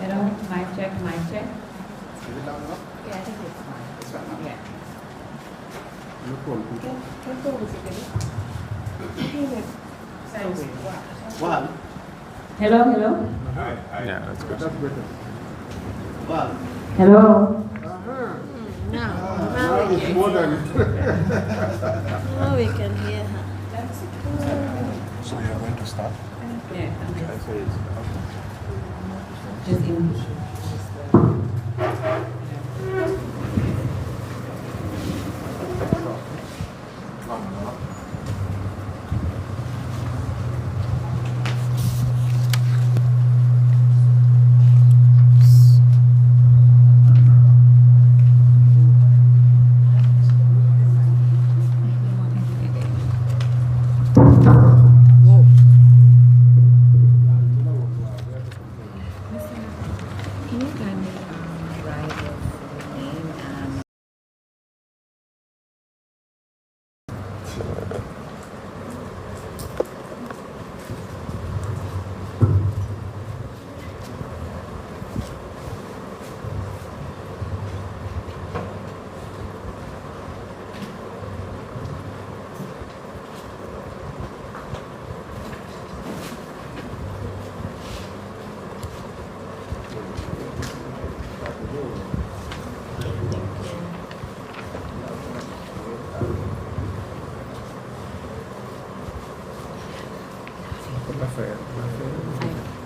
Hello, mic check, mic check. Is it loud enough? Yeah, I think it's fine. It's fine now? Yeah. One. Hello, hello. Yeah, that's good. That's better. One. Hello. Now it's more than Now we can hear her. So you're going to start? Yeah. I say it's Just in. Can you kindly write your full name and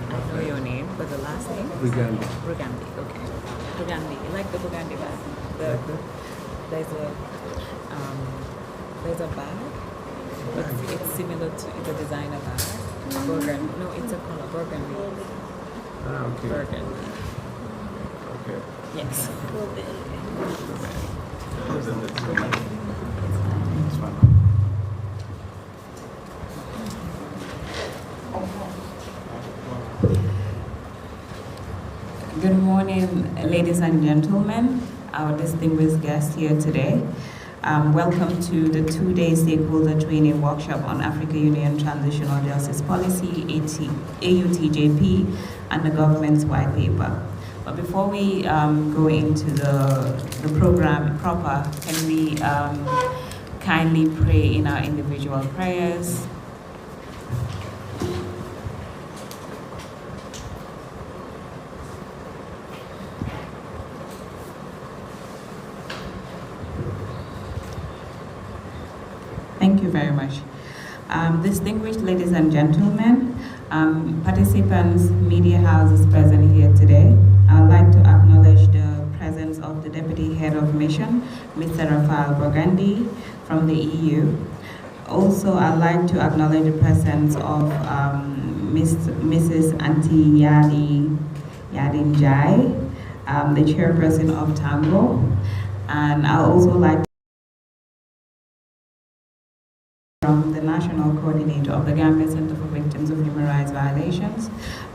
I know your name, but the last name? Brigandi. Burgundy, okay. Burgundy, you like the Burgundy bag? There's a bag, but it's similar to, it's a designer bag. Burgundy, no, it's a color, burgundy. Okay. Burgundy, Okay. yes. It's fine. Good morning, ladies and gentlemen, our distinguished guests here today. Welcome to the two-day stakeholder training workshop on Africa Union Transitional Justice Policy, AUTJP, and the government's white paper. But before we go into the program proper, can we kindly pray in our individual prayers? Thank you very much. Distinguished ladies and gentlemen, participants, media houses present here today, I'd like to acknowledge the presence of the Deputy Head of Mission, Mr. Rafael Burgundy from the EU. Also, I'd like to acknowledge the presence of Mrs. Auntie Yadin Jai, the chairperson of Tango, and I also like from the National Coordinator of the Gambia Center for Victims of Human Rights Violations,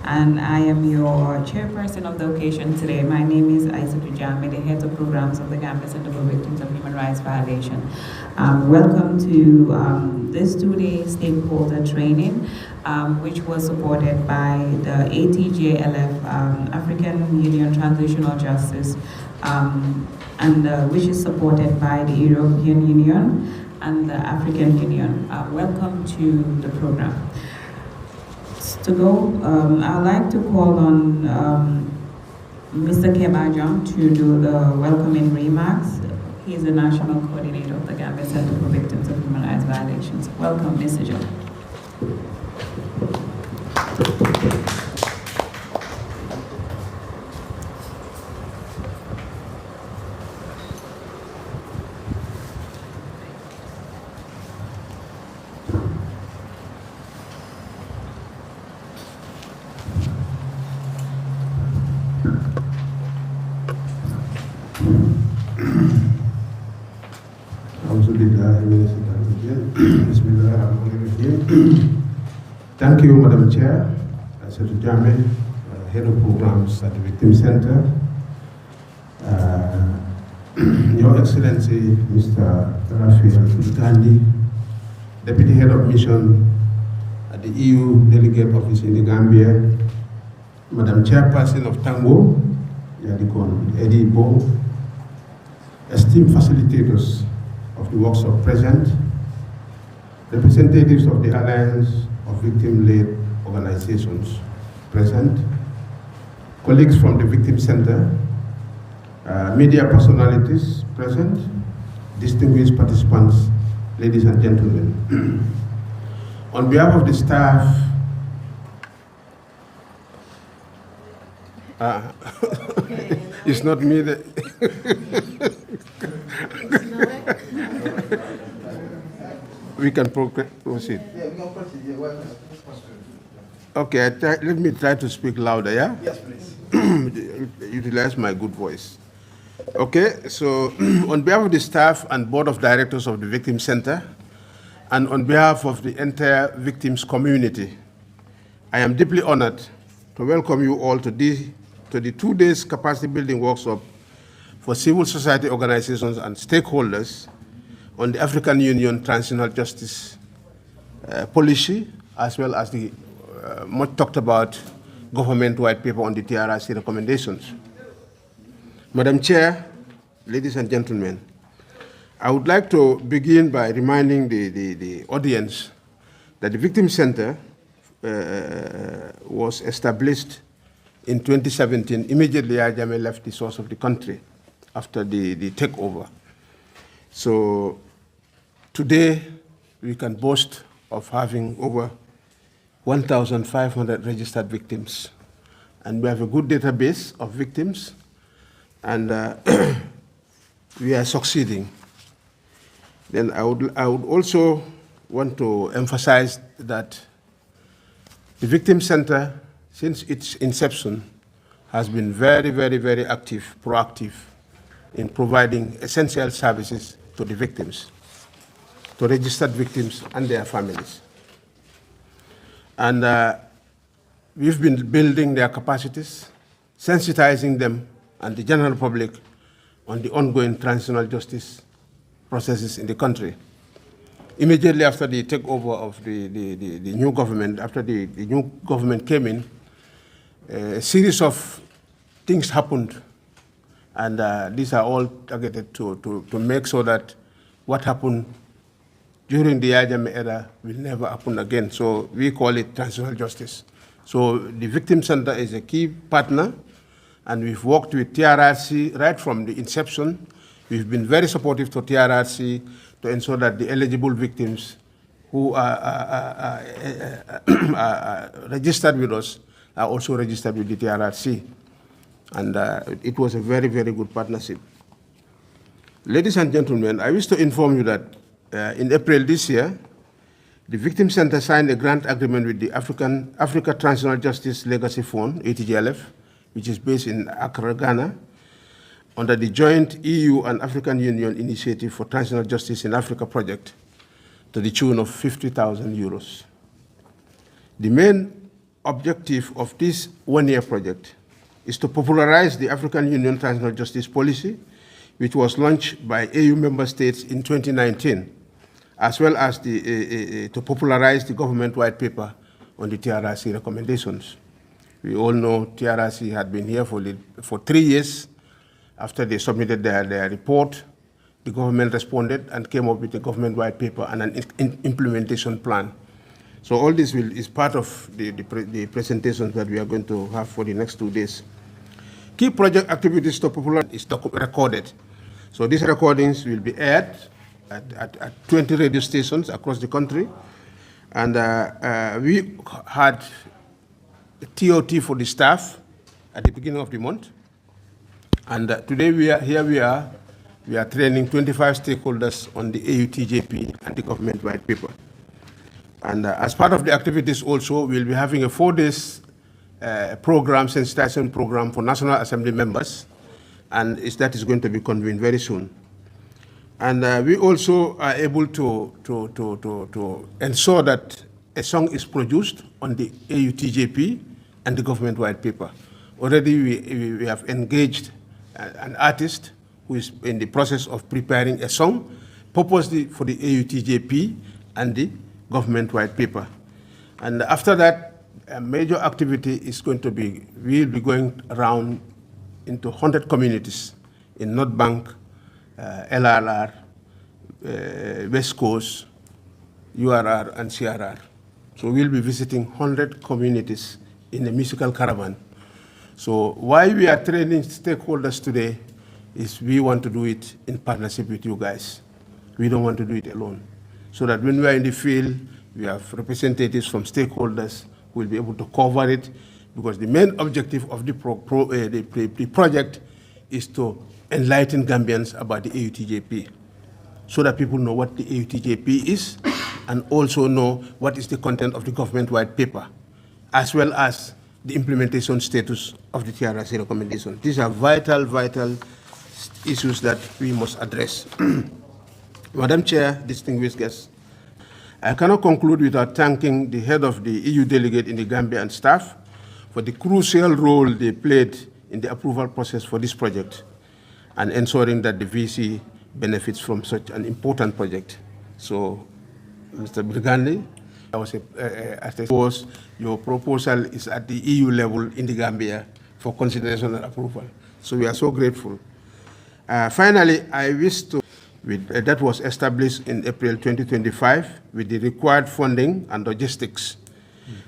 and I am your chairperson of the occasion today. My name is AUTJP, the head of programs of the Gambia Center for Victims of Human Rights Violation. Welcome to this two-day stakeholder training, which was supported by the AUTJLF, African Union Transitional Justice, and which is supported by the European Union and the African Union. Welcome to the program. To go, I'd like to call on Mr. Kebajong to do the welcoming remarks. He is the National Coordinator of the Gambia Center for Victims of Human Rights Violations. Welcome, Mr. John. Thank you, Madam Chair, AUTJP, Head of Programs at the Victim Center. Your Excellency, Mr. Rafael Gandhi, Deputy Head of Mission at the EU Delegate Office in the Gambia, Madam Chairperson of Tango, Yadikon Eddie Bo, esteemed facilitators of the workshop present, representatives of the Alliance of Victim-Led Organizations present, colleagues from the Victim Center, media personalities present, distinguished participants, ladies and gentlemen. On behalf of the staff, it's not me that... We can proceed. Okay, let me try to speak louder, yeah? Yes, please. Utilize my good voice. Okay, so on behalf of the staff and board of directors of the Victim Center, and on behalf of the entire victims community, I am deeply honored to welcome you all to the 2 days capacity building workshop for civil society organizations and stakeholders on the African Union Transitional Justice Policy, as well as the much talked about government white paper on the TRRC recommendations. Madam Chair, ladies and gentlemen, I would like to begin by reminding the audience that the Victim Center was established in 2017, immediately Ajame left the source of the country after the takeover. So today we can boast of having over 1,500 registered victims, and we have a good database of victims, and we are succeeding. Then I would also want to emphasize that the Victim Center, since its inception, has been very, very, very active, proactive in providing essential services to the victims, to registered victims and their families. And we've been building their capacities, sensitizing them and the general public on the ongoing transitional justice processes in the country. Immediately after the takeover of the new government, after the new government came in, a series of things happened, and these are all targeted to make sure that what happened during the Ajame era will never happen again. So we call it transitional justice. So the Victim Center is a key partner, and we've worked with TRRC right from the inception. We've been very supportive to TRRC to ensure that the eligible victims who are registered with us are also registered with the TRRC. And it was a very, very good partnership. Ladies and gentlemen, I wish to inform you that in April this year, the Victim Center signed a grant agreement with the Africa Transitional Justice Legacy Fund, AUTJP, which is based in Accra, Ghana, under the joint EU and African Union Initiative for Transitional Justice in Africa project to the tune of 50,000 euros. The main objective of this one-year project is to popularize the African Union Transitional Justice Policy, which was launched by AU member states in 2019, as well as to popularize the government white paper on the TRRC recommendations. We all know TRRC had been here for 3 years. After they submitted their report, the government responded and came up with a government white paper and an implementation plan. So all this is part of the presentations that we are going to have for the next 2 days. Key project activities to popularize is recorded. So these recordings will be aired at 20 radio stations across the country. And we had a TOT for the staff at the beginning of the month. And today we are training 25 stakeholders on the AUTJP and the government white paper. And as part of the activities also, we'll be having a 4 days program, sensitization program for National Assembly members, and that is going to be convened very soon. And we also are able to ensure that a song is produced on the AUTJP and the government white paper. Already we have engaged an artist who who is in the process of preparing a song purposely for the AUTJP and the government white paper. And after that, a major activity is going to be, we'll be going around into 100 communities in North Bank, LRR, West Coast, URR, and CRR. So we'll be visiting 100 communities in a musical caravan. So why we are training stakeholders today is we want to do it in partnership with you guys. We don't want to do it alone. So that when we are in the field, we have representatives from stakeholders who will be able to cover it, because the main objective of the project is to enlighten Gambians about the AUTJP, so that people know what the AUTJP is and also know what is the content of the government white paper, as well as the implementation status of the TRRC recommendation. These are vital, vital issues that we must address. Madam Chair, distinguished guests, I cannot conclude without thanking the head of the EU delegate in the Gambia and staff for the crucial role they played in the approval process for this project and ensuring that the VC benefits from such an important project. So, Mr. Brigandi, as I was, your proposal is at the EU level in the Gambia for consideration and approval. So we are so grateful. Finally, I wish to, that was established in April 2025 with the required funding and logistics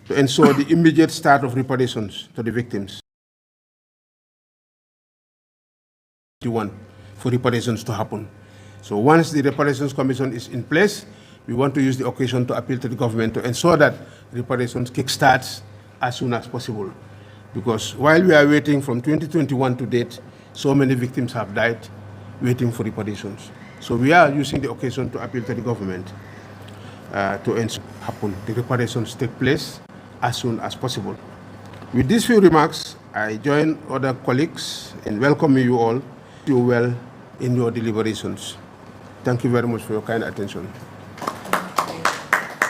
to ensure the immediate start of reparations to the victims. For reparations to happen. So once the reparations commission is in place, we want to use the occasion to appeal to the government to ensure that reparations kickstarts as soon as possible. Because while we are waiting from 2021 to date, so many victims have died waiting for reparations. So we are using the occasion to appeal to the government to ensure the reparations take place as soon as possible. With these few remarks, I join other colleagues in welcoming you all to do well in your deliberations. Thank you very much for your kind attention.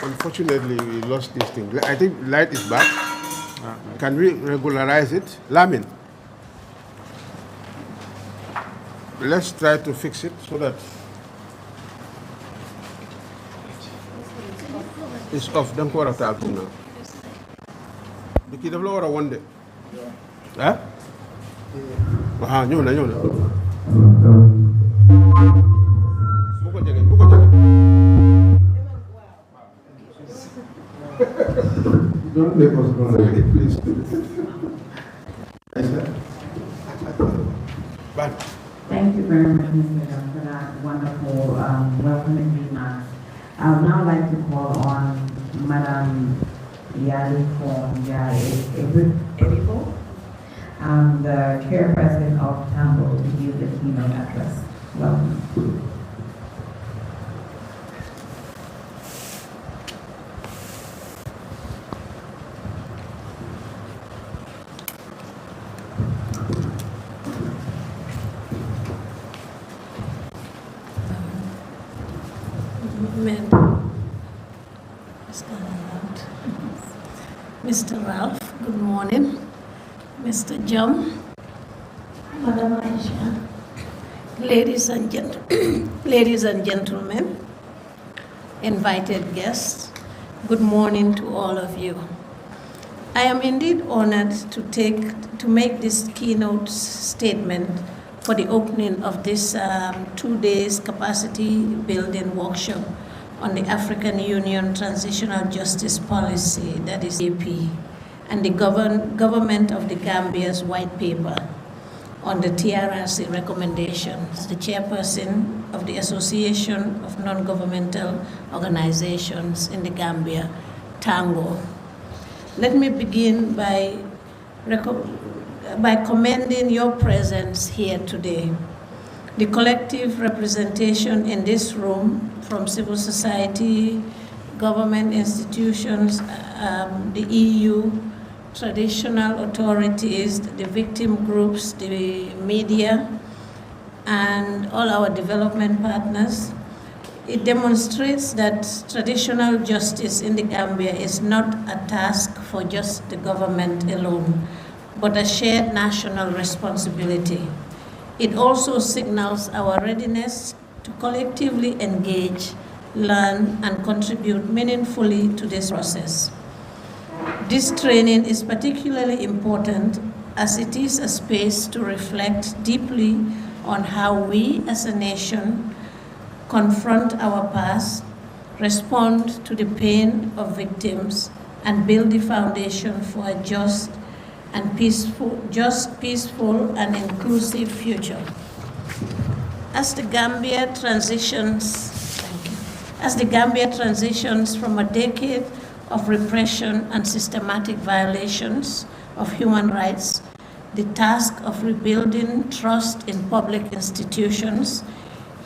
Unfortunately, we lost this thing. I think light is back. Can we regularize it? Lamin, let's try to fix it so that it's off. Don't worry about it now. The kid of Laura one day. Huh? Ah, no. Don't make us go like it, please. Thank you very much, Mr. Dunn, for that wonderful welcoming remarks. I would now like to call on Madam Yali Edipo, the chairperson of Tango, to give the keynote address. Welcome. Mr. Ralph, good morning. Mr. Jum, Madam Aisha, ladies and gentlemen, invited guests, good morning to all of you. I am indeed honored to make this keynote statement for the opening of this 2 days capacity building workshop on the African Union Transitional Justice Policy, that is AP, and the government of the Gambia's white paper on the TRRC recommendations, the chairperson of the Association of Non-Governmental Organizations in the Gambia, Tango. Let me begin by commending your presence here today. The collective representation in this room from civil society, government institutions, the EU, traditional authorities, the victim groups, the media, and all our development partners. It demonstrates that traditional justice in the Gambia is not a task for just the government alone, but a shared national responsibility. It also signals our readiness to collectively engage, learn, and contribute meaningfully to this process. This training is particularly important as it is a space to reflect deeply on how we as a nation confront our past, respond to the pain of victims, and build the foundation for a just, peaceful, and inclusive future. As the Gambia transitions from a decade of repression and systematic violations of human rights, the task of rebuilding trust in public institutions,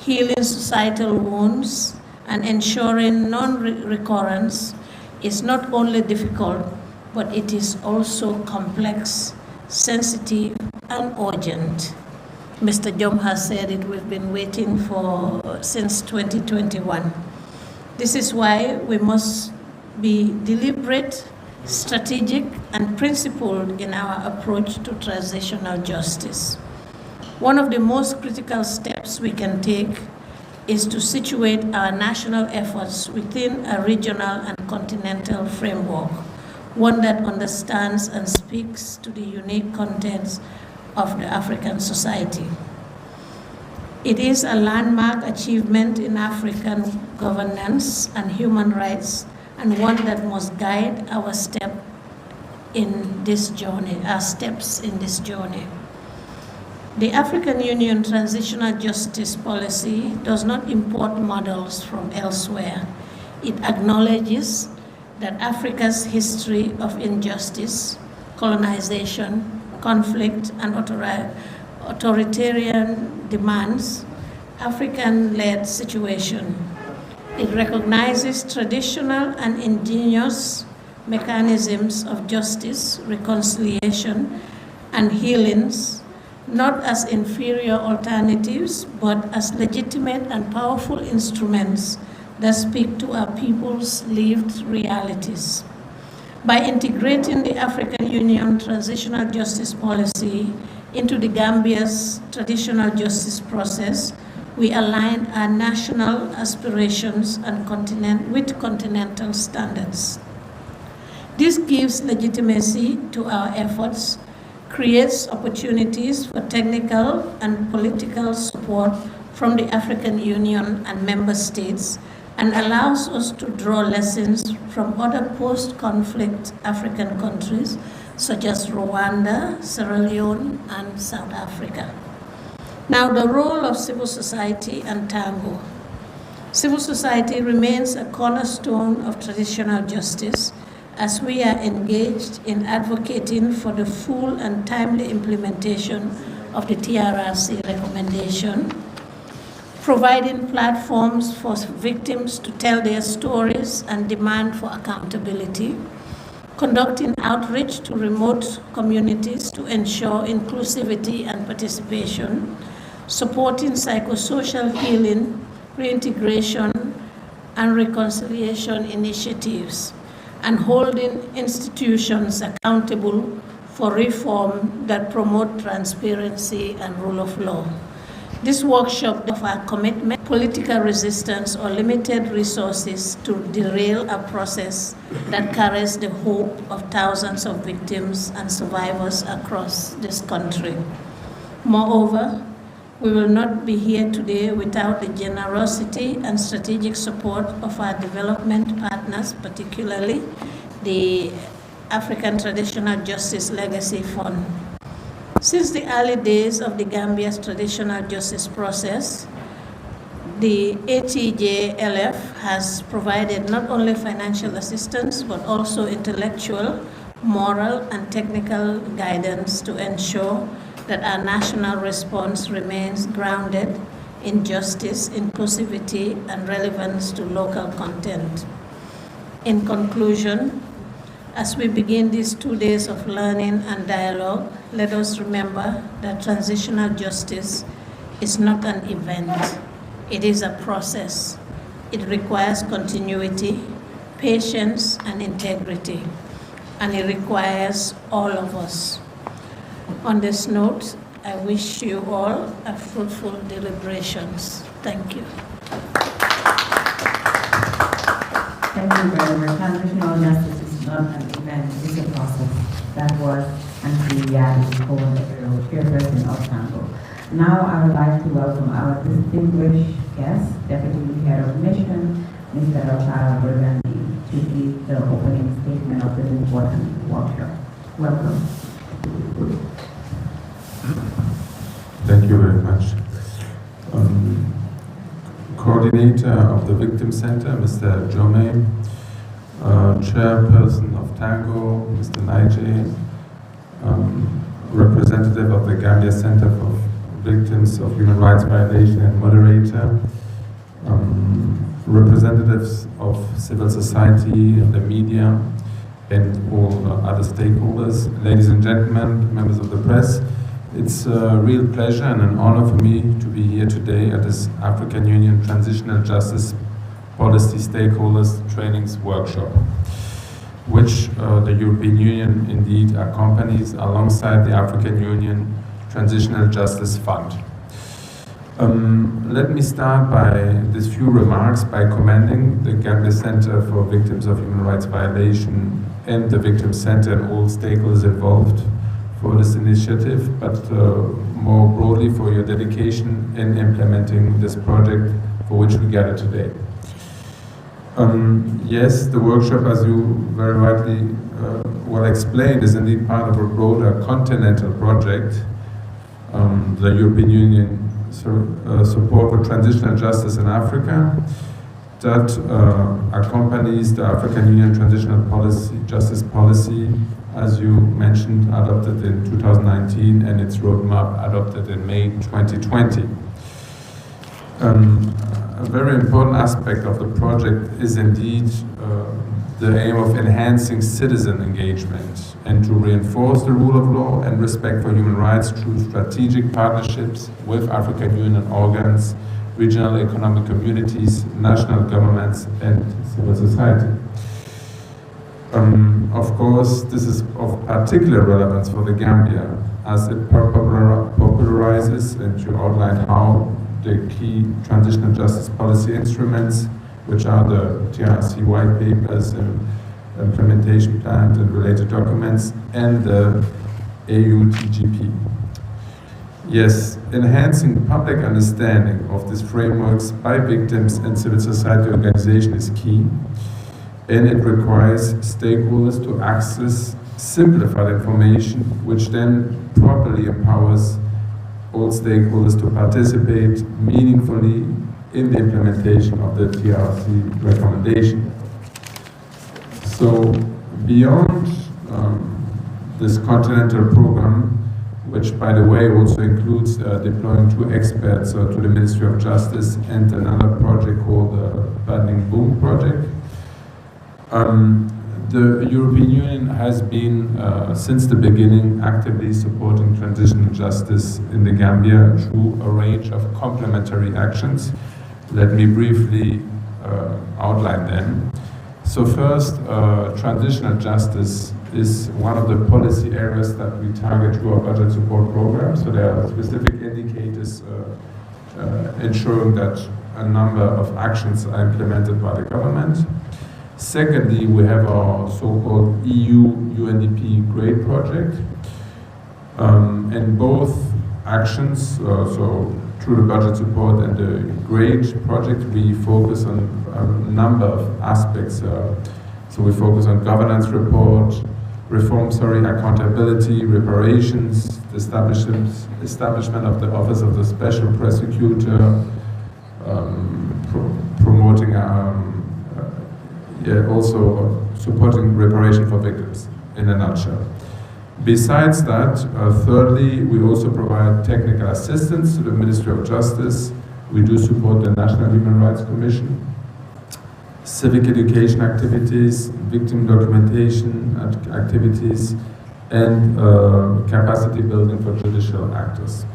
healing societal wounds, and ensuring non-recurrence is not only difficult, but it is also complex, sensitive, and urgent. Mr. Jom has said it, we've been waiting for since 2021. This is why we must be deliberate, strategic, and principled in our approach to transitional justice. One of the most critical steps we can take is to situate our national efforts within a regional and continental framework, one that understands and speaks to the unique contents of the African society. It is a landmark achievement in African governance and human rights, and one that must guide our steps in this journey. The African Union Transitional Justice Policy does not import models from elsewhere. It acknowledges that Africa's history of injustice, colonization, conflict, and authoritarian demands, African-led situation. It recognizes traditional and indigenous mechanisms of justice, reconciliation, and healings, not as inferior alternatives, but as legitimate and powerful instruments that speak to our people's lived realities. By integrating the African Union Transitional Justice Policy into the Gambia's traditional justice process, we align our national aspirations and with continental standards. This gives legitimacy to our efforts, creates opportunities for technical and political support from the African Union and member states, and allows us to draw lessons from other post-conflict African countries such as Rwanda, Sierra Leone, and South Africa. Now, the role of civil society and Tango. Civil society remains a cornerstone of traditional justice, as we are engaged in advocating for the full and timely implementation of the TRRC recommendation, providing platforms for victims to tell their stories and demand for accountability, conducting outreach to remote communities to ensure inclusivity and participation, supporting psychosocial healing, reintegration, and reconciliation initiatives, and holding institutions accountable for reform that promote transparency and rule of law. This workshop of our commitment, political resistance, or limited resources to derail a process that carries the hope of thousands of victims and survivors across this country. Moreover, we will not be here today without the generosity and strategic support of our development partners, particularly the African Traditional Justice Legacy Fund. Since the early days of the Gambia's traditional justice process, the AUTJP has provided not only financial assistance, but also intellectual, moral, and technical guidance to ensure that our national response remains grounded in justice, inclusivity, and relevance to local content. In conclusion, as we begin these 2 days of learning and dialogue, let us remember that transitional justice is not an event. It is a process. It requires continuity, patience, and integrity, and it requires all of us. On this note, I wish you all a fruitful deliberations. Thank you. Thank you very much. Transitional justice is not an event, it's a process. That was Auntie Yadi Kowanero, chairperson of Tango. Now I would like to welcome our distinguished guest, Deputy Head of Mission, Mr. Rafal Burgandi, to lead the opening statement of this important workshop. Welcome. Thank you very much. Coordinator of the Victim Center, Mr. Jome, Chairperson of Tango, Mr. Naije, representative of the Gambia Center for Victims of Human Rights Violation and moderator, representatives of civil society and the media, and all other stakeholders. Ladies and gentlemen, members of the press, it's a real pleasure and an honor for me to be here today at this African Union Transitional Justice Policy Stakeholders Trainings Workshop, which the European Union indeed accompanies alongside the African Union Transitional Justice Fund. Let me start by these few remarks by commending the Gambia Center for Victims of Human Rights Violation and the Victim Center and all stakeholders involved for this initiative, but more broadly for your dedication in implementing this project for which we gather today. Yes, the workshop, as you very rightly well explained, is indeed part of a broader continental project, the European Union support for transitional justice in Africa, that accompanies the African Union Transitional Justice Policy, as you mentioned, adopted in 2019, and its roadmap adopted in May 2020. A very important aspect of the project is indeed the aim of enhancing citizen engagement and to reinforce the rule of law and respect for human rights through strategic partnerships with African Union organs, regional economic communities, national governments, and civil society. Of course, this is of particular relevance for the Gambia, as it popularizes and to outline how the key transitional justice policy instruments, which are the TRRC white papers and implementation plan and related documents, and the AUTJP. Yes, enhancing public understanding of these frameworks by victims and civil society organizations is key, and it requires stakeholders to access simplified information, which then properly empowers all stakeholders to participate meaningfully in the implementation of the TRRC recommendation. So beyond this continental program, which by the way also includes deploying 2 experts to the Ministry of Justice and another project called the Banding Boom Project, the European Union has been, since the beginning, actively supporting transitional justice in the Gambia through a range of complementary actions. Let me briefly outline them. So first, transitional justice is one of the policy areas that we target through our budget support program. So there are specific indicators ensuring that a number of actions are implemented by the government. Secondly, we have our so-called EU-UNDP GRADE project. And both actions, so through the budget support and the GRADE project, we focus on a number of aspects. So we focus on governance reform, accountability, reparations, the establishment of the Office of the Special Prosecutor, promoting also supporting reparation for victims, in a nutshell. Besides that, thirdly, we also provide technical assistance to the Ministry of Justice. We do support the National Human Rights Commission, civic education activities, victim documentation activities, and capacity building for judicial actors.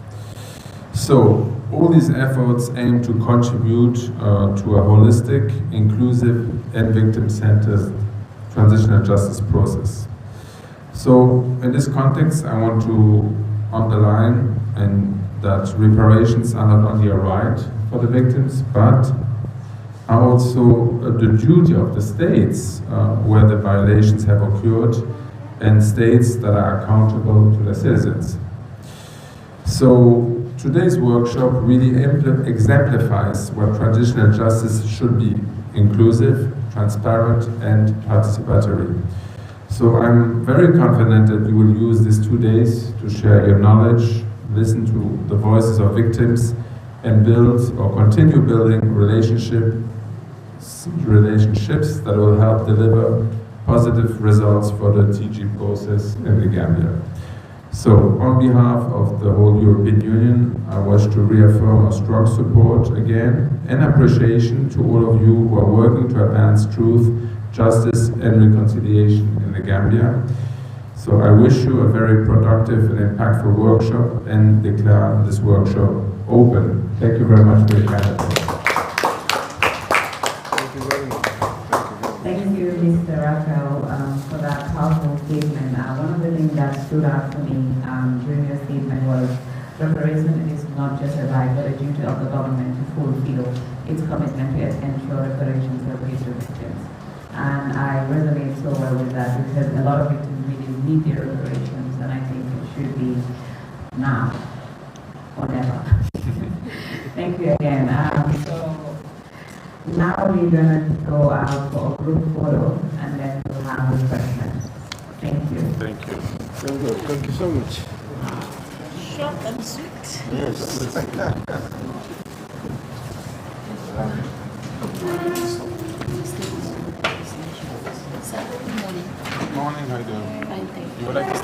So all these efforts aim to contribute to a holistic, inclusive, and victim-centered transitional justice process. So in this context, I want to on the line, and that reparations are not only a right for the victims, but are also the duty of the states where the violations have occurred, and states that are accountable to their citizens. So today's workshop really exemplifies what transitional justice should be: inclusive, transparent, and participatory. So I'm very confident that you will use these 2 days to share your knowledge, listen to the voices of victims, and build or continue building relationships that will help deliver positive results for the TG process in the Gambia. So, on behalf of the whole European Union, I wish to reaffirm our strong support again and appreciation to all of you who are working to advance truth, justice, and reconciliation in the Gambia. So I wish you a very productive and impactful workshop and declare this workshop open. Thank you very much for your time. Thank you very much. Thank you, Mr. Raphael, for that powerful statement. One of the things that stood out for me during your statement was reparation is not just a right but a duty of the government to fulfill its commitment to ensure reparations are paid to victims. And I resonate so well with that because a lot of victims really need their reparations, and I think it should be now or never. Thank you again. So now we're going to go out for a group photo and then we'll have refreshments. Thank you. Thank you. Thank you so much. Short and sweet. Good morning, how you doing? Fine, thank you. You would like to